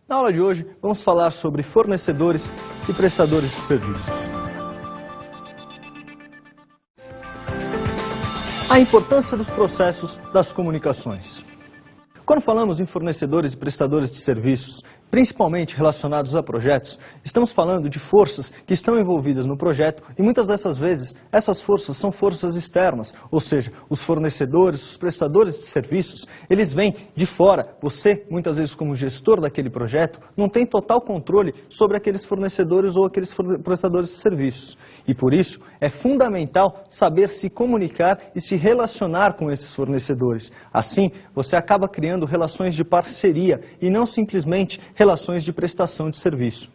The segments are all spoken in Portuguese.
Na aula de hoje, vamos falar sobre fornecedores e prestadores de serviços. A importância dos processos das comunicações. Quando falamos em fornecedores e prestadores de serviços, principalmente relacionados a projetos, estamos falando de forças que estão envolvidas no projeto e muitas dessas vezes essas forças são forças externas, ou seja, os fornecedores, os prestadores de serviços, eles vêm de fora. Você, muitas vezes como gestor daquele projeto, não tem total controle sobre aqueles fornecedores ou aqueles prestadores de serviços. E por isso é fundamental saber se comunicar e se relacionar com esses fornecedores. Assim, você acaba criando relações de parceria e não simplesmente relações de prestação de serviço.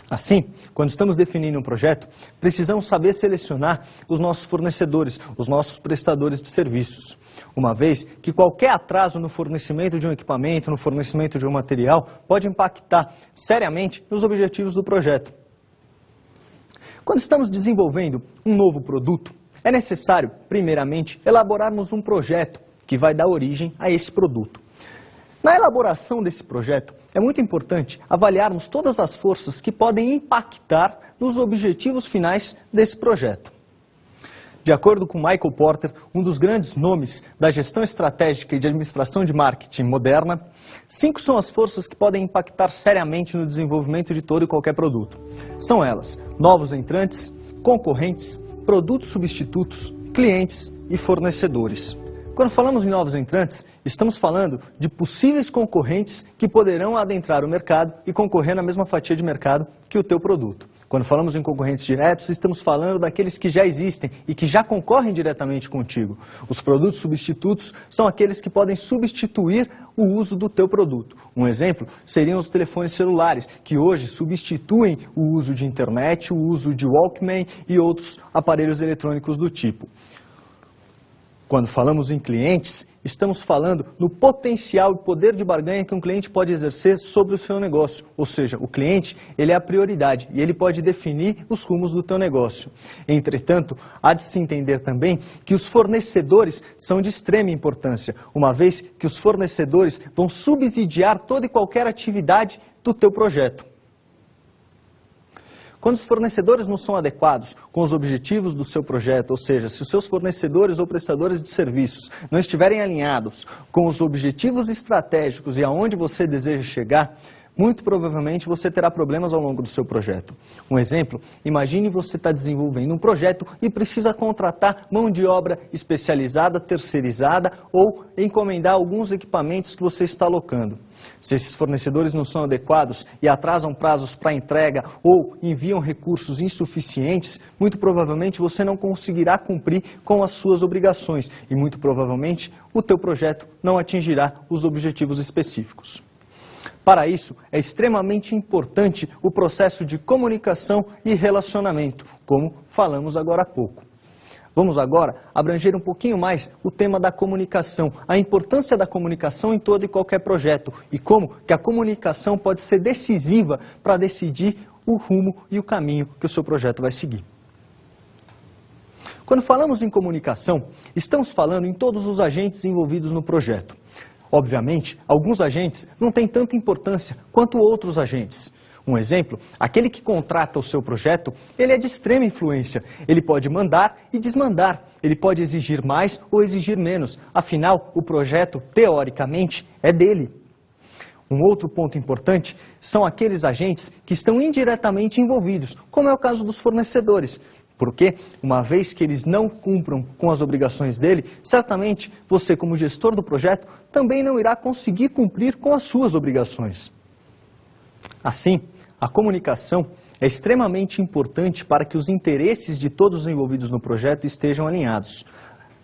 Assim, quando estamos definindo um projeto, precisamos saber selecionar os nossos fornecedores, os nossos prestadores de serviços. Uma vez que qualquer atraso no fornecimento de um equipamento, no fornecimento de um material, pode impactar seriamente nos objetivos do projeto. Quando estamos desenvolvendo um novo produto, é necessário, primeiramente, elaborarmos um projeto que vai dar origem a esse produto. Na elaboração desse projeto, é muito importante avaliarmos todas as forças que podem impactar nos objetivos finais desse projeto. De acordo com Michael Porter, um dos grandes nomes da gestão estratégica e de administração de marketing moderna, 5 são as forças que podem impactar seriamente no desenvolvimento de todo e qualquer produto. São elas: novos entrantes, concorrentes, produtos substitutos, clientes e fornecedores. Quando falamos em novos entrantes, estamos falando de possíveis concorrentes que poderão adentrar o mercado e concorrer na mesma fatia de mercado que o teu produto. Quando falamos em concorrentes diretos, estamos falando daqueles que já existem e que já concorrem diretamente contigo. Os produtos substitutos são aqueles que podem substituir o uso do teu produto. Um exemplo seriam os telefones celulares, que hoje substituem o uso de internet, o uso de Walkman e outros aparelhos eletrônicos do tipo. Quando falamos em clientes, estamos falando no potencial e poder de barganha que um cliente pode exercer sobre o seu negócio. Ou seja, o cliente, ele é a prioridade e ele pode definir os rumos do teu negócio. Entretanto, há de se entender também que os fornecedores são de extrema importância, uma vez que os fornecedores vão subsidiar toda e qualquer atividade do teu projeto. Quando os fornecedores não são adequados com os objetivos do seu projeto, ou seja, se os seus fornecedores ou prestadores de serviços não estiverem alinhados com os objetivos estratégicos e aonde você deseja chegar, muito provavelmente você terá problemas ao longo do seu projeto. Um exemplo, imagine você está desenvolvendo um projeto e precisa contratar mão de obra especializada, terceirizada ou encomendar alguns equipamentos que você está alocando. Se esses fornecedores não são adequados e atrasam prazos para entrega ou enviam recursos insuficientes, muito provavelmente você não conseguirá cumprir com as suas obrigações e muito provavelmente o teu projeto não atingirá os objetivos específicos. Para isso, é extremamente importante o processo de comunicação e relacionamento, como falamos agora há pouco. Vamos agora abranger um pouquinho mais o tema da comunicação, a importância da comunicação em todo e qualquer projeto e como que a comunicação pode ser decisiva para decidir o rumo e o caminho que o seu projeto vai seguir. Quando falamos em comunicação, estamos falando em todos os agentes envolvidos no projeto. Obviamente, alguns agentes não têm tanta importância quanto outros agentes. Um exemplo, aquele que contrata o seu projeto, ele é de extrema influência. Ele pode mandar e desmandar, ele pode exigir mais ou exigir menos. Afinal, o projeto, teoricamente, é dele. Um outro ponto importante são aqueles agentes que estão indiretamente envolvidos, como é o caso dos fornecedores. Porque, uma vez que eles não cumpram com as obrigações dele, certamente você, como gestor do projeto, também não irá conseguir cumprir com as suas obrigações. Assim, a comunicação é extremamente importante para que os interesses de todos os envolvidos no projeto estejam alinhados.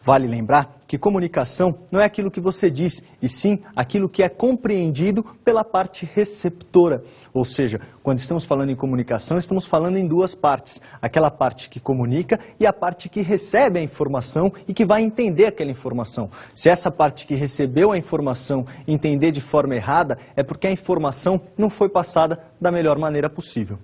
Vale lembrar que comunicação não é aquilo que você diz, e sim aquilo que é compreendido pela parte receptora. Ou seja, quando estamos falando em comunicação, estamos falando em duas partes. Aquela parte que comunica e a parte que recebe a informação e que vai entender aquela informação. Se essa parte que recebeu a informação entender de forma errada, é porque a informação não foi passada da melhor maneira possível.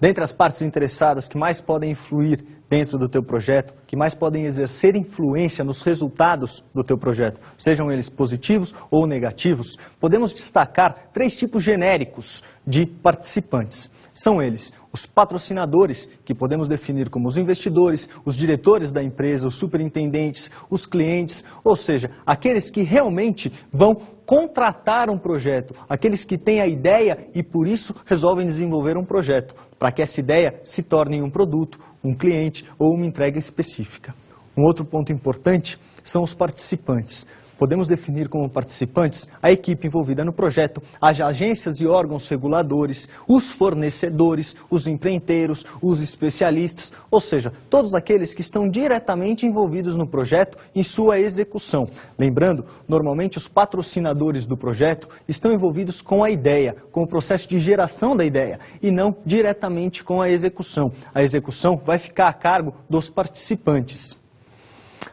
Dentre as partes interessadas que mais podem influir dentro do teu projeto, que mais podem exercer influência nos resultados do teu projeto, sejam eles positivos ou negativos, podemos destacar 3 tipos genéricos de participantes. São eles os patrocinadores, que podemos definir como os investidores, os diretores da empresa, os superintendentes, os clientes, ou seja, aqueles que realmente vão contratar um projeto, aqueles que têm a ideia e por isso resolvem desenvolver um projeto, para que essa ideia se torne um produto, um cliente ou uma entrega específica. Um outro ponto importante são os participantes. Podemos definir como participantes a equipe envolvida no projeto, as agências e órgãos reguladores, os fornecedores, os empreiteiros, os especialistas, ou seja, todos aqueles que estão diretamente envolvidos no projeto em sua execução. Lembrando, normalmente os patrocinadores do projeto estão envolvidos com a ideia, com o processo de geração da ideia e não diretamente com a execução. A execução vai ficar a cargo dos participantes.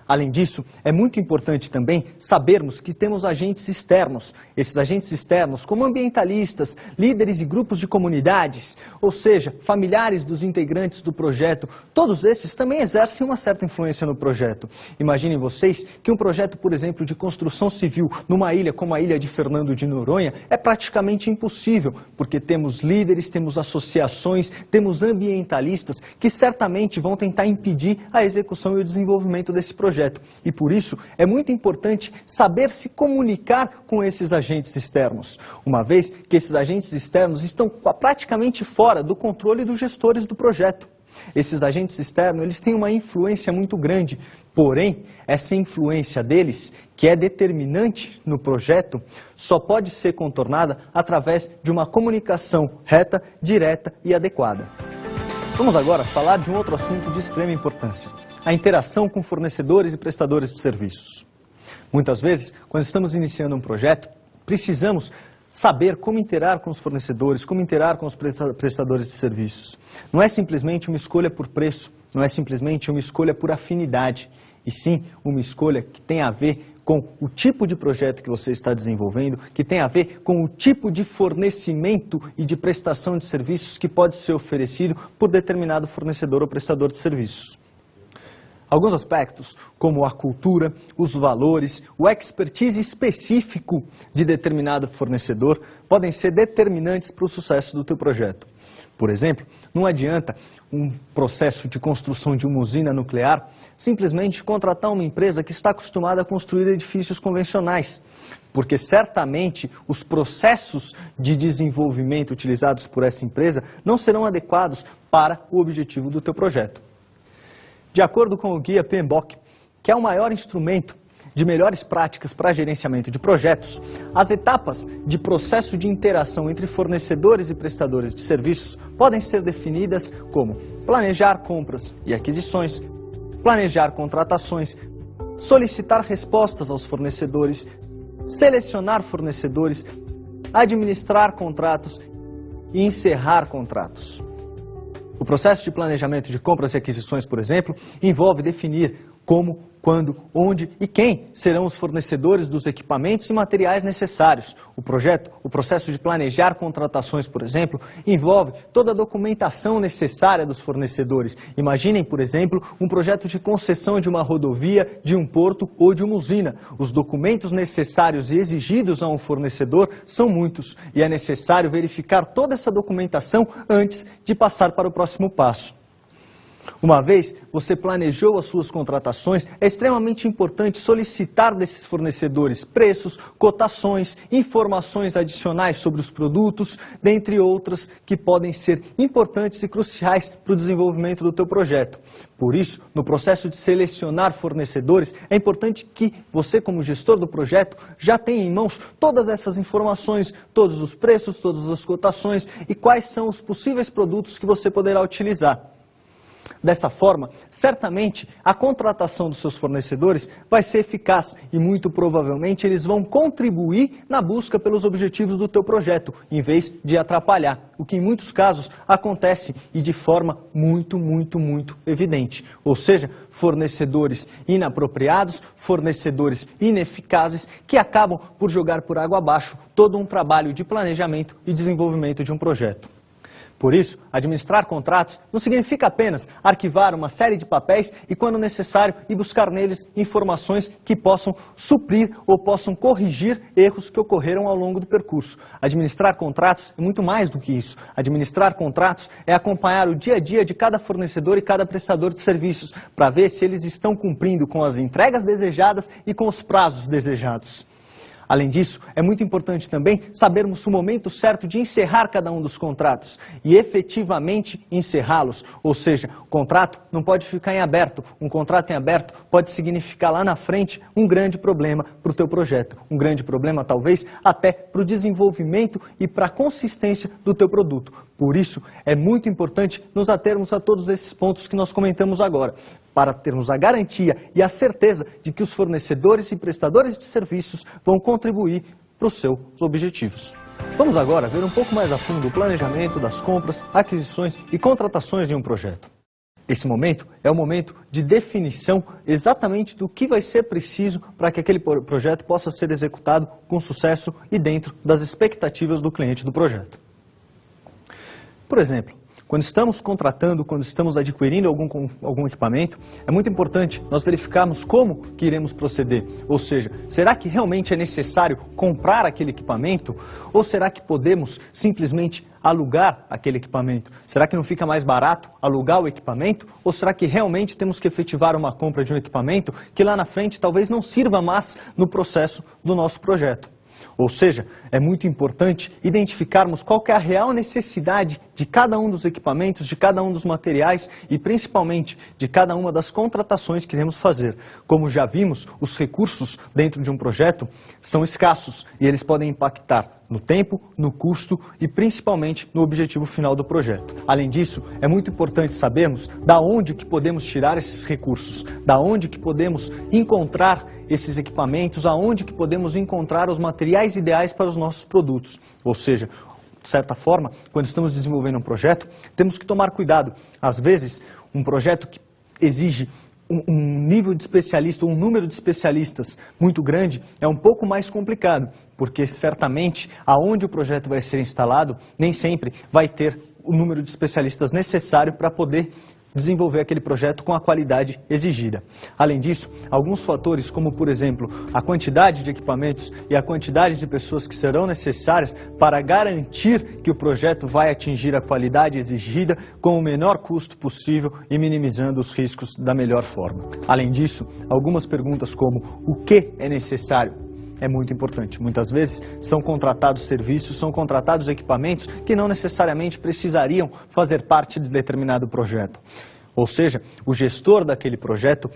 Além disso, é muito importante também sabermos que temos agentes externos. Esses agentes externos, como ambientalistas, líderes e grupos de comunidades, ou seja, familiares dos integrantes do projeto, todos esses também exercem uma certa influência no projeto. Imaginem vocês que um projeto, por exemplo, de construção civil numa ilha como a ilha de Fernando de Noronha é praticamente impossível, porque temos líderes, temos associações, temos ambientalistas que certamente vão tentar impedir a execução e o desenvolvimento desse projeto. E por isso é muito importante saber se comunicar com esses agentes externos, uma vez que esses agentes externos estão praticamente fora do controle dos gestores do projeto. Esses agentes externos, eles têm uma influência muito grande, porém, essa influência deles, que é determinante no projeto, só pode ser contornada através de uma comunicação reta, direta e adequada. Vamos agora falar de um outro assunto de extrema importância: a interação com fornecedores e prestadores de serviços. Muitas vezes, quando estamos iniciando um projeto, precisamos saber como interar com os fornecedores, como interar com os prestadores de serviços. Não é simplesmente uma escolha por preço, não é simplesmente uma escolha por afinidade, e sim uma escolha que tem a ver com o tipo de projeto que você está desenvolvendo, que tem a ver com o tipo de fornecimento e de prestação de serviços que pode ser oferecido por determinado fornecedor ou prestador de serviços. Alguns aspectos, como a cultura, os valores, o expertise específico de determinado fornecedor, podem ser determinantes para o sucesso do teu projeto. Por exemplo, não adianta um processo de construção de uma usina nuclear simplesmente contratar uma empresa que está acostumada a construir edifícios convencionais, porque certamente os processos de desenvolvimento utilizados por essa empresa não serão adequados para o objetivo do teu projeto. De acordo com o guia PMBOK, que é o maior instrumento de melhores práticas para gerenciamento de projetos, as etapas de processo de interação entre fornecedores e prestadores de serviços podem ser definidas como planejar compras e aquisições, planejar contratações, solicitar respostas aos fornecedores, selecionar fornecedores, administrar contratos e encerrar contratos. O processo de planejamento de compras e aquisições, por exemplo, envolve definir como, quando, onde e quem serão os fornecedores dos equipamentos e materiais necessários. O processo de planejar contratações, por exemplo, envolve toda a documentação necessária dos fornecedores. Imaginem, por exemplo, um projeto de concessão de uma rodovia, de um porto ou de uma usina. Os documentos necessários e exigidos a um fornecedor são muitos e é necessário verificar toda essa documentação antes de passar para o próximo passo. Uma vez você planejou as suas contratações, é extremamente importante solicitar desses fornecedores preços, cotações, informações adicionais sobre os produtos, dentre outras que podem ser importantes e cruciais para o desenvolvimento do teu projeto. Por isso, no processo de selecionar fornecedores, é importante que você, como gestor do projeto, já tenha em mãos todas essas informações, todos os preços, todas as cotações e quais são os possíveis produtos que você poderá utilizar. Dessa forma, certamente, a contratação dos seus fornecedores vai ser eficaz e muito provavelmente eles vão contribuir na busca pelos objetivos do teu projeto, em vez de atrapalhar, o que em muitos casos acontece e de forma muito evidente. Ou seja, fornecedores inapropriados, fornecedores ineficazes que acabam por jogar por água abaixo todo um trabalho de planejamento e desenvolvimento de um projeto. Por isso, administrar contratos não significa apenas arquivar uma série de papéis e, quando necessário, ir buscar neles informações que possam suprir ou possam corrigir erros que ocorreram ao longo do percurso. Administrar contratos é muito mais do que isso. Administrar contratos é acompanhar o dia a dia de cada fornecedor e cada prestador de serviços para ver se eles estão cumprindo com as entregas desejadas e com os prazos desejados. Além disso, é muito importante também sabermos o momento certo de encerrar cada um dos contratos e efetivamente encerrá-los. Ou seja, o contrato não pode ficar em aberto. Um contrato em aberto pode significar lá na frente um grande problema para o teu projeto. Um grande problema talvez até para o desenvolvimento e para a consistência do teu produto. Por isso, é muito importante nos atermos a todos esses pontos que nós comentamos agora, para termos a garantia e a certeza de que os fornecedores e prestadores de serviços vão contribuir para os seus objetivos. Vamos agora ver um pouco mais a fundo o planejamento das compras, aquisições e contratações em um projeto. Esse momento é o momento de definição exatamente do que vai ser preciso para que aquele projeto possa ser executado com sucesso e dentro das expectativas do cliente do projeto. Por exemplo, quando estamos contratando, quando estamos adquirindo algum equipamento, é muito importante nós verificarmos como que iremos proceder. Ou seja, será que realmente é necessário comprar aquele equipamento? Ou será que podemos simplesmente alugar aquele equipamento? Será que não fica mais barato alugar o equipamento? Ou será que realmente temos que efetivar uma compra de um equipamento que lá na frente talvez não sirva mais no processo do nosso projeto? Ou seja, é muito importante identificarmos qual que é a real necessidade de cada um dos equipamentos, de cada um dos materiais e principalmente de cada uma das contratações que iremos fazer. Como já vimos, os recursos dentro de um projeto são escassos e eles podem impactar no tempo, no custo e principalmente no objetivo final do projeto. Além disso, é muito importante sabermos da onde que podemos tirar esses recursos, da onde que podemos encontrar esses equipamentos, aonde que podemos encontrar os materiais ideais para os nossos produtos. Ou seja, de certa forma, quando estamos desenvolvendo um projeto, temos que tomar cuidado. Às vezes, um projeto que exige um nível de especialista, um número de especialistas muito grande, é um pouco mais complicado, porque certamente aonde o projeto vai ser instalado, nem sempre vai ter o número de especialistas necessário para poder desenvolver aquele projeto com a qualidade exigida. Além disso, alguns fatores como, por exemplo, a quantidade de equipamentos e a quantidade de pessoas que serão necessárias para garantir que o projeto vai atingir a qualidade exigida com o menor custo possível e minimizando os riscos da melhor forma. Além disso, algumas perguntas como o que é necessário é muito importante. Muitas vezes são contratados serviços, são contratados equipamentos que não necessariamente precisariam fazer parte de determinado projeto. Ou seja, o gestor daquele projeto,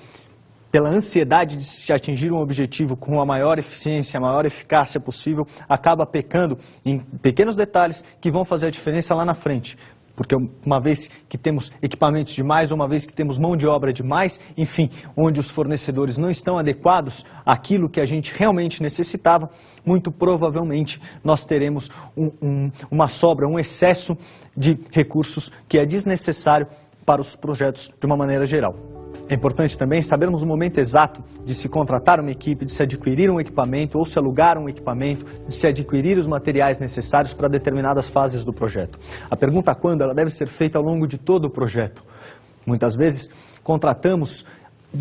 pela ansiedade de se atingir um objetivo com a maior eficiência, a maior eficácia possível, acaba pecando em pequenos detalhes que vão fazer a diferença lá na frente. Porque uma vez que temos equipamentos demais, uma vez que temos mão de obra demais, enfim, onde os fornecedores não estão adequados àquilo que a gente realmente necessitava, muito provavelmente nós teremos uma sobra, um excesso de recursos que é desnecessário para os projetos de uma maneira geral. É importante também sabermos o momento exato de se contratar uma equipe, de se adquirir um equipamento ou se alugar um equipamento, de se adquirir os materiais necessários para determinadas fases do projeto. A pergunta quando ela deve ser feita ao longo de todo o projeto. Muitas vezes contratamos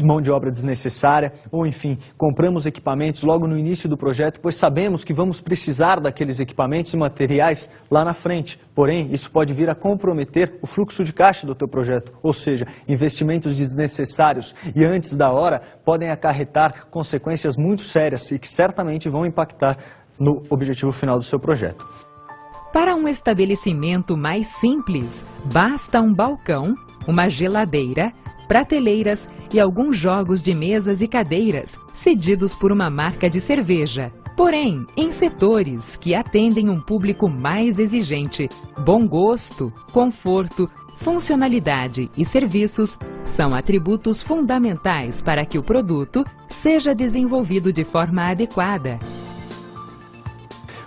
mão de obra desnecessária ou, enfim, compramos equipamentos logo no início do projeto, pois sabemos que vamos precisar daqueles equipamentos e materiais lá na frente. Porém, isso pode vir a comprometer o fluxo de caixa do teu projeto, ou seja, investimentos desnecessários e antes da hora podem acarretar consequências muito sérias e que certamente vão impactar no objetivo final do seu projeto. Para um estabelecimento mais simples, basta um balcão, uma geladeira, prateleiras e alguns jogos de mesas e cadeiras cedidos por uma marca de cerveja. Porém, em setores que atendem um público mais exigente, bom gosto, conforto, funcionalidade e serviços são atributos fundamentais para que o produto seja desenvolvido de forma adequada.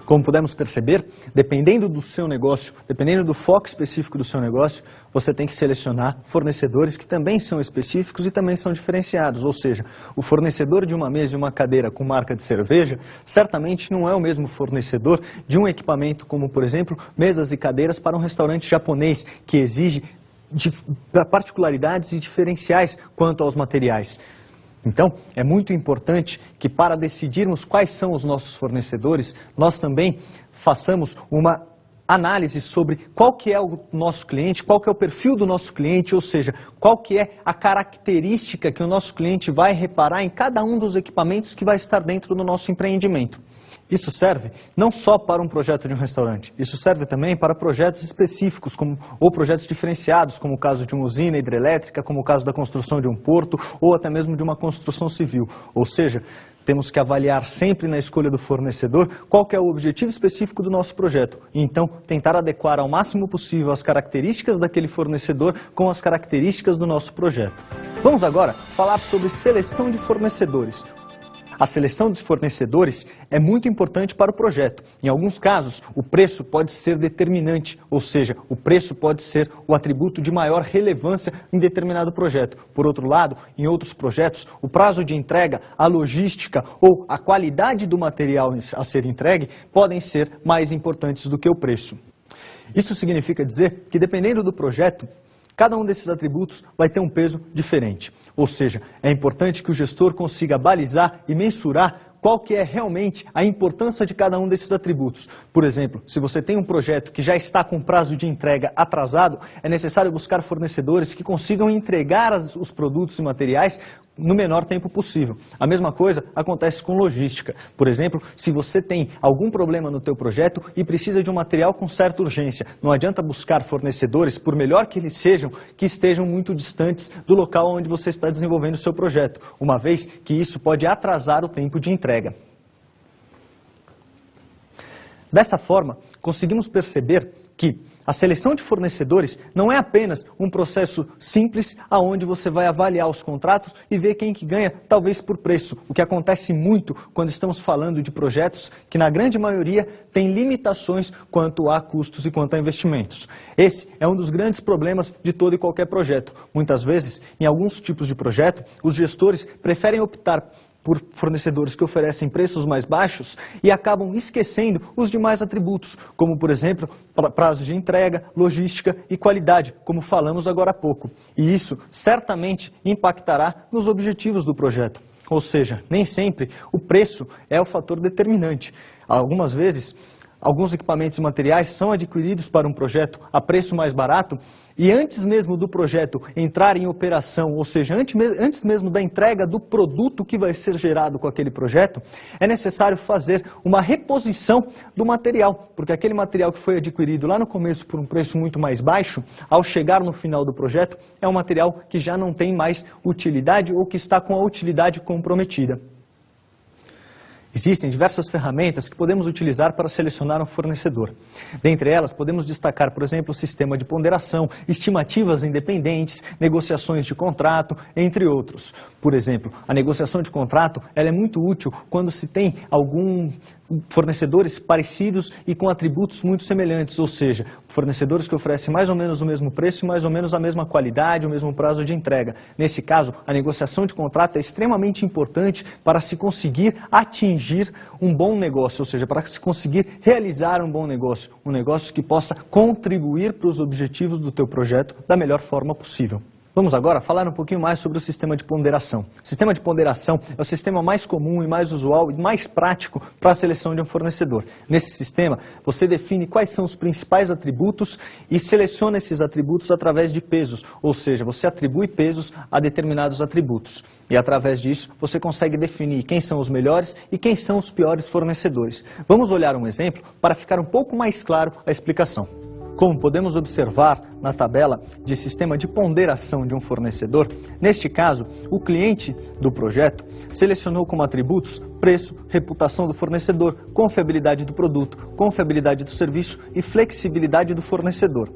Como pudemos perceber, dependendo do seu negócio, dependendo do foco específico do seu negócio, você tem que selecionar fornecedores que também são específicos e também são diferenciados. Ou seja, o fornecedor de uma mesa e uma cadeira com marca de cerveja, certamente não é o mesmo fornecedor de um equipamento como, por exemplo, mesas e cadeiras para um restaurante japonês, que exige particularidades e diferenciais quanto aos materiais. Então, é muito importante que para decidirmos quais são os nossos fornecedores, nós também façamos uma análise sobre qual que é o nosso cliente, qual que é o perfil do nosso cliente, ou seja, qual que é a característica que o nosso cliente vai reparar em cada um dos equipamentos que vai estar dentro do nosso empreendimento. Isso serve não só para um projeto de um restaurante, isso serve também para projetos específicos, ou projetos diferenciados, como o caso de uma usina hidrelétrica, como o caso da construção de um porto, ou até mesmo de uma construção civil. Ou seja, temos que avaliar sempre na escolha do fornecedor qual que é o objetivo específico do nosso projeto. E então, tentar adequar ao máximo possível as características daquele fornecedor com as características do nosso projeto. Vamos agora falar sobre seleção de fornecedores. A seleção de fornecedores é muito importante para o projeto. Em alguns casos, o preço pode ser determinante, ou seja, o preço pode ser o atributo de maior relevância em determinado projeto. Por outro lado, em outros projetos, o prazo de entrega, a logística ou a qualidade do material a ser entregue podem ser mais importantes do que o preço. Isso significa dizer que, dependendo do projeto, cada um desses atributos vai ter um peso diferente. Ou seja, é importante que o gestor consiga balizar e mensurar qual que é realmente a importância de cada um desses atributos. Por exemplo, se você tem um projeto que já está com prazo de entrega atrasado, é necessário buscar fornecedores que consigam entregar os produtos e materiais no menor tempo possível. A mesma coisa acontece com logística. Por exemplo, se você tem algum problema no teu projeto e precisa de um material com certa urgência, não adianta buscar fornecedores, por melhor que eles sejam, que estejam muito distantes do local onde você está desenvolvendo o seu projeto, uma vez que isso pode atrasar o tempo de entrega. Dessa forma, conseguimos perceber que a seleção de fornecedores não é apenas um processo simples aonde você vai avaliar os contratos e ver quem que ganha, talvez por preço, o que acontece muito quando estamos falando de projetos que na grande maioria têm limitações quanto a custos e quanto a investimentos. Esse é um dos grandes problemas de todo e qualquer projeto. Muitas vezes, em alguns tipos de projeto, os gestores preferem optar por fornecedores que oferecem preços mais baixos e acabam esquecendo os demais atributos, como, por exemplo, prazo de entrega, logística e qualidade, como falamos agora há pouco. E isso certamente impactará nos objetivos do projeto. Ou seja, nem sempre o preço é o fator determinante. Algumas vezes, alguns equipamentos e materiais são adquiridos para um projeto a preço mais barato e antes mesmo do projeto entrar em operação, ou seja, antes mesmo da entrega do produto que vai ser gerado com aquele projeto, é necessário fazer uma reposição do material, porque aquele material que foi adquirido lá no começo por um preço muito mais baixo, ao chegar no final do projeto, é um material que já não tem mais utilidade ou que está com a utilidade comprometida. Existem diversas ferramentas que podemos utilizar para selecionar um fornecedor. Dentre elas, podemos destacar, por exemplo, o sistema de ponderação, estimativas independentes, negociações de contrato, entre outros. Por exemplo, a negociação de contrato ela é muito útil quando se tem fornecedores parecidos e com atributos muito semelhantes, ou seja, fornecedores que oferecem mais ou menos o mesmo preço e mais ou menos a mesma qualidade, o mesmo prazo de entrega. Nesse caso, a negociação de contrato é extremamente importante para se conseguir atingir um bom negócio, ou seja, para se conseguir realizar um bom negócio, um negócio que possa contribuir para os objetivos do teu projeto da melhor forma possível. Vamos agora falar um pouquinho mais sobre o sistema de ponderação. O sistema de ponderação é o sistema mais comum e mais usual e mais prático para a seleção de um fornecedor. Nesse sistema, você define quais são os principais atributos e seleciona esses atributos através de pesos, ou seja, você atribui pesos a determinados atributos. E através disso, você consegue definir quem são os melhores e quem são os piores fornecedores. Vamos olhar um exemplo para ficar um pouco mais claro a explicação. Como podemos observar na tabela de sistema de ponderação de um fornecedor, neste caso, o cliente do projeto selecionou como atributos preço, reputação do fornecedor, confiabilidade do produto, confiabilidade do serviço e flexibilidade do fornecedor.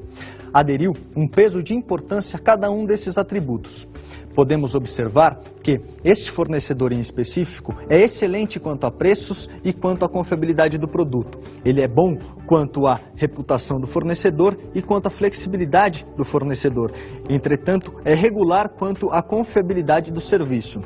Aderiu um peso de importância a cada um desses atributos. podemos observar que este fornecedor em específico é excelente quanto a preços e quanto à confiabilidade do produto. Ele é bom quanto à reputação do fornecedor e quanto à flexibilidade do fornecedor. Entretanto, é regular quanto à confiabilidade do serviço.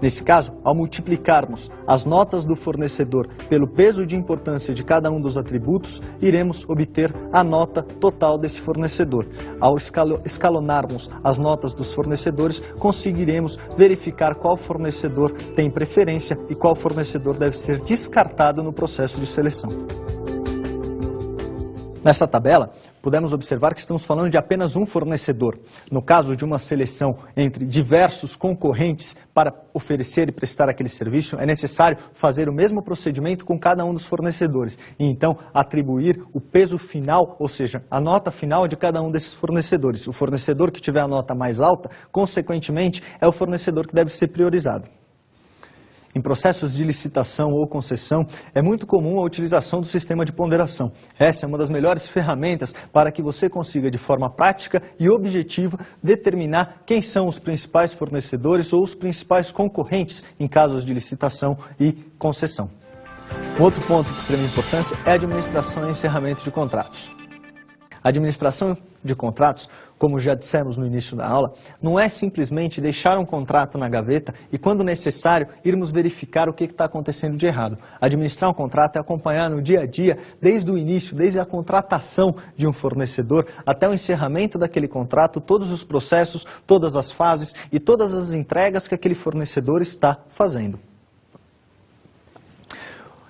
Nesse caso, ao multiplicarmos as notas do fornecedor pelo peso de importância de cada um dos atributos, iremos obter a nota total desse fornecedor. Ao escalonarmos as notas dos fornecedores, conseguiremos verificar qual fornecedor tem preferência e qual fornecedor deve ser descartado no processo de seleção. Nessa tabela, podemos observar que estamos falando de apenas um fornecedor. No caso de uma seleção entre diversos concorrentes para oferecer e prestar aquele serviço, é necessário fazer o mesmo procedimento com cada um dos fornecedores e então atribuir o peso final, ou seja, a nota final de cada um desses fornecedores. O fornecedor que tiver a nota mais alta, consequentemente, é o fornecedor que deve ser priorizado. Em processos de licitação ou concessão, é muito comum a utilização do sistema de ponderação. Essa é uma das melhores ferramentas para que você consiga, de forma prática e objetiva, determinar quem são os principais fornecedores ou os principais concorrentes em casos de licitação e concessão. Um outro ponto de extrema importância é a administração e encerramento de contratos. A administração de contratos, como já dissemos no início da aula, não é simplesmente deixar um contrato na gaveta e, quando necessário, irmos verificar o que está acontecendo de errado. Administrar um contrato é acompanhar no dia a dia, desde o início, desde a contratação de um fornecedor até o encerramento daquele contrato, todos os processos, todas as fases e todas as entregas que aquele fornecedor está fazendo.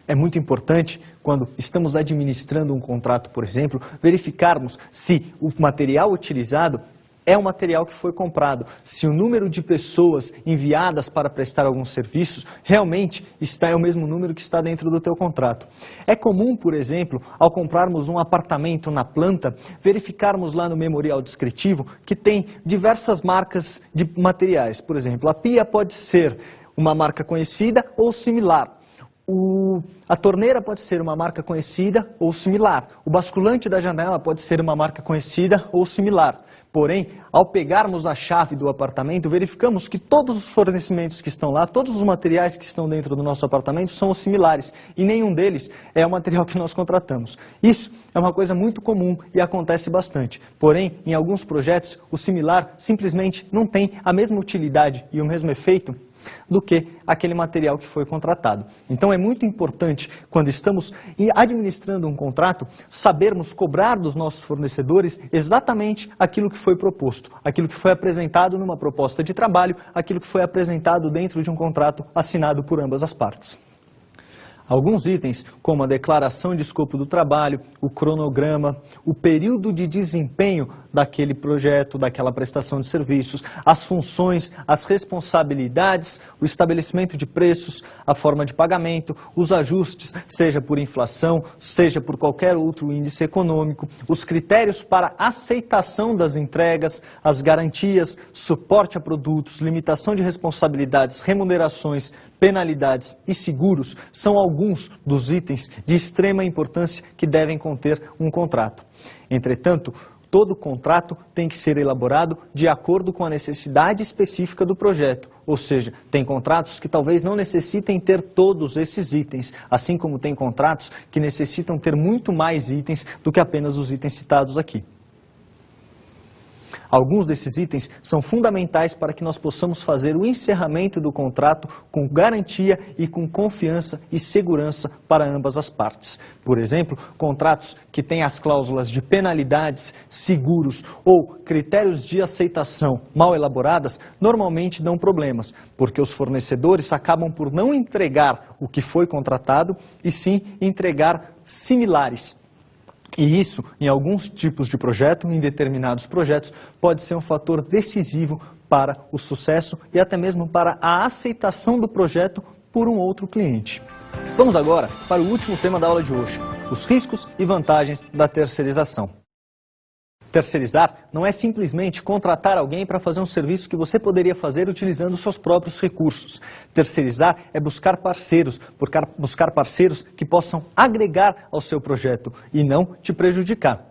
É muito importante, quando estamos administrando um contrato, por exemplo, verificarmos se o material utilizado é o material que foi comprado, se o número de pessoas enviadas para prestar alguns serviços realmente é o mesmo número que está dentro do teu contrato. É comum, por exemplo, ao comprarmos um apartamento na planta, verificarmos lá no memorial descritivo que tem diversas marcas de materiais. Por exemplo, a pia pode ser uma marca conhecida ou similar. A torneira pode ser uma marca conhecida ou similar. O basculante da janela pode ser uma marca conhecida ou similar. Porém, ao pegarmos a chave do apartamento, verificamos que todos os fornecimentos que estão lá, todos os materiais que estão dentro do nosso apartamento são os similares e nenhum deles é o material que nós contratamos. Isso é uma coisa muito comum e acontece bastante. Porém, em alguns projetos, o similar simplesmente não tem a mesma utilidade e o mesmo efeito do que aquele material que foi contratado. Então é muito importante, quando estamos administrando um contrato, sabermos cobrar dos nossos fornecedores exatamente aquilo que foi proposto, aquilo que foi apresentado numa proposta de trabalho, aquilo que foi apresentado dentro de um contrato assinado por ambas as partes. Alguns itens, como a declaração de escopo do trabalho, o cronograma, o período de desempenho daquele projeto, daquela prestação de serviços, as funções, as responsabilidades, o estabelecimento de preços, a forma de pagamento, os ajustes, seja por inflação, seja por qualquer outro índice econômico, os critérios para aceitação das entregas, as garantias, suporte a produtos, limitação de responsabilidades, remunerações, penalidades e seguros são alguns dos itens de extrema importância que devem conter um contrato. Entretanto, todo contrato tem que ser elaborado de acordo com a necessidade específica do projeto. Ou seja, tem contratos que talvez não necessitem ter todos esses itens, assim como tem contratos que necessitam ter muito mais itens do que apenas os itens citados aqui. Alguns desses itens são fundamentais para que nós possamos fazer o encerramento do contrato com garantia e com confiança e segurança para ambas as partes. Por exemplo, contratos que têm as cláusulas de penalidades, seguros ou critérios de aceitação mal elaboradas, normalmente dão problemas, porque os fornecedores acabam por não entregar o que foi contratado e sim entregar similares. E isso, em alguns tipos de projeto, em determinados projetos, pode ser um fator decisivo para o sucesso e até mesmo para a aceitação do projeto por um outro cliente. Vamos agora para o último tema da aula de hoje, os riscos e vantagens da terceirização. Terceirizar não é simplesmente contratar alguém para fazer um serviço que você poderia fazer utilizando os seus próprios recursos. Terceirizar é buscar parceiros que possam agregar ao seu projeto e não te prejudicar.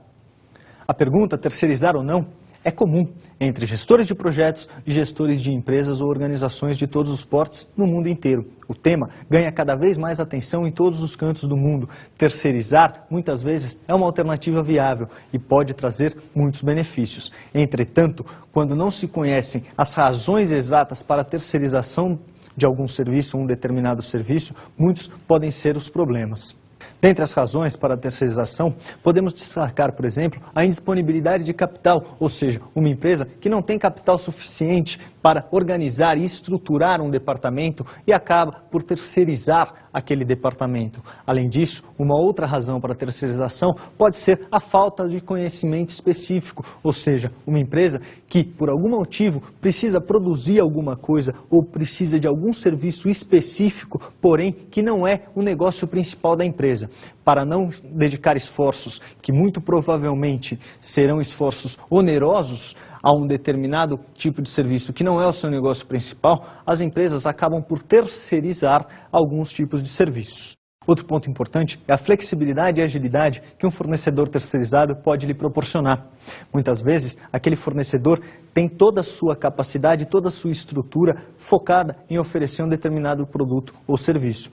A pergunta, terceirizar ou não, é comum entre gestores de projetos e gestores de empresas ou organizações de todos os portes no mundo inteiro. O tema ganha cada vez mais atenção em todos os cantos do mundo. Terceirizar, muitas vezes, é uma alternativa viável e pode trazer muitos benefícios. Entretanto, quando não se conhecem as razões exatas para a terceirização de algum serviço ou um determinado serviço, muitos podem ser os problemas. Dentre as razões para a terceirização, podemos destacar, por exemplo, a indisponibilidade de capital, ou seja, uma empresa que não tem capital suficiente para organizar e estruturar um departamento e acaba por terceirizar aquele departamento. Além disso, uma outra razão para a terceirização pode ser a falta de conhecimento específico, ou seja, uma empresa que, por algum motivo, precisa produzir alguma coisa ou precisa de algum serviço específico, porém que não é o negócio principal da empresa. Para não dedicar esforços que muito provavelmente serão esforços onerosos a um determinado tipo de serviço que não é o seu negócio principal, as empresas acabam por terceirizar alguns tipos de serviços. Outro ponto importante é a flexibilidade e agilidade que um fornecedor terceirizado pode lhe proporcionar. Muitas vezes, aquele fornecedor tem toda a sua capacidade, toda a sua estrutura focada em oferecer um determinado produto ou serviço.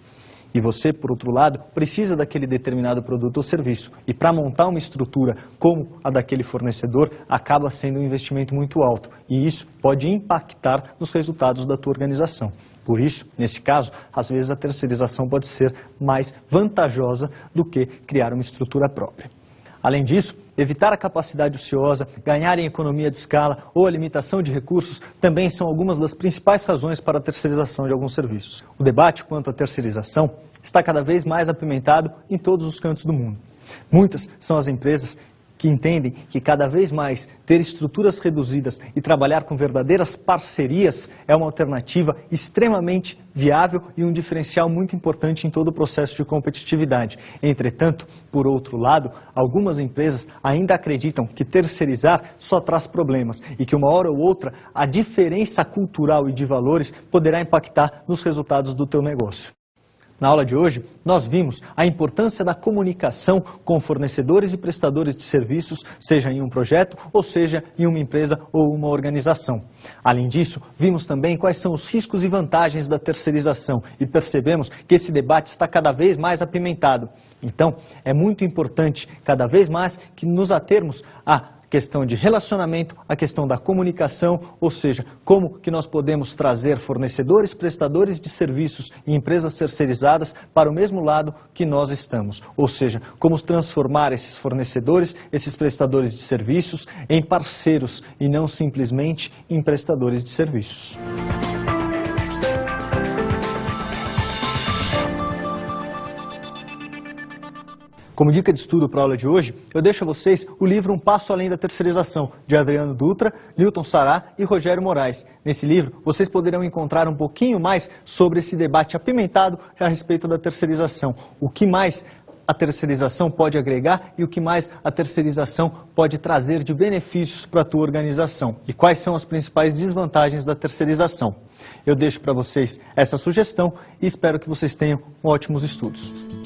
E você, por outro lado, precisa daquele determinado produto ou serviço. E para montar uma estrutura como a daquele fornecedor, acaba sendo um investimento muito alto. E isso pode impactar nos resultados da tua organização. Por isso, nesse caso, às vezes a terceirização pode ser mais vantajosa do que criar uma estrutura própria. Além disso, evitar a capacidade ociosa, ganhar em economia de escala ou a limitação de recursos também são algumas das principais razões para a terceirização de alguns serviços. O debate quanto à terceirização está cada vez mais apimentado em todos os cantos do mundo. Muitas são as empresas que entendem que cada vez mais ter estruturas reduzidas e trabalhar com verdadeiras parcerias é uma alternativa extremamente viável e um diferencial muito importante em todo o processo de competitividade. Entretanto, por outro lado, algumas empresas ainda acreditam que terceirizar só traz problemas e que uma hora ou outra a diferença cultural e de valores poderá impactar nos resultados do teu negócio. Na aula de hoje, nós vimos a importância da comunicação com fornecedores e prestadores de serviços, seja em um projeto ou seja em uma empresa ou uma organização. Além disso, vimos também quais são os riscos e vantagens da terceirização e percebemos que esse debate está cada vez mais apimentado. Então, é muito importante cada vez mais que nos atermos a questão de relacionamento, a questão da comunicação, ou seja, como que nós podemos trazer fornecedores, prestadores de serviços e empresas terceirizadas para o mesmo lado que nós estamos. Ou seja, como transformar esses fornecedores, esses prestadores de serviços em parceiros e não simplesmente em prestadores de serviços. Como dica de estudo para a aula de hoje, eu deixo a vocês o livro Um Passo Além da Terceirização, de Adriano Dutra, Newton Sará e Rogério Moraes. Nesse livro, vocês poderão encontrar um pouquinho mais sobre esse debate apimentado a respeito da terceirização. O que mais a terceirização pode agregar e o que mais a terceirização pode trazer de benefícios para a tua organização. E quais são as principais desvantagens da terceirização. Eu deixo para vocês essa sugestão e espero que vocês tenham ótimos estudos.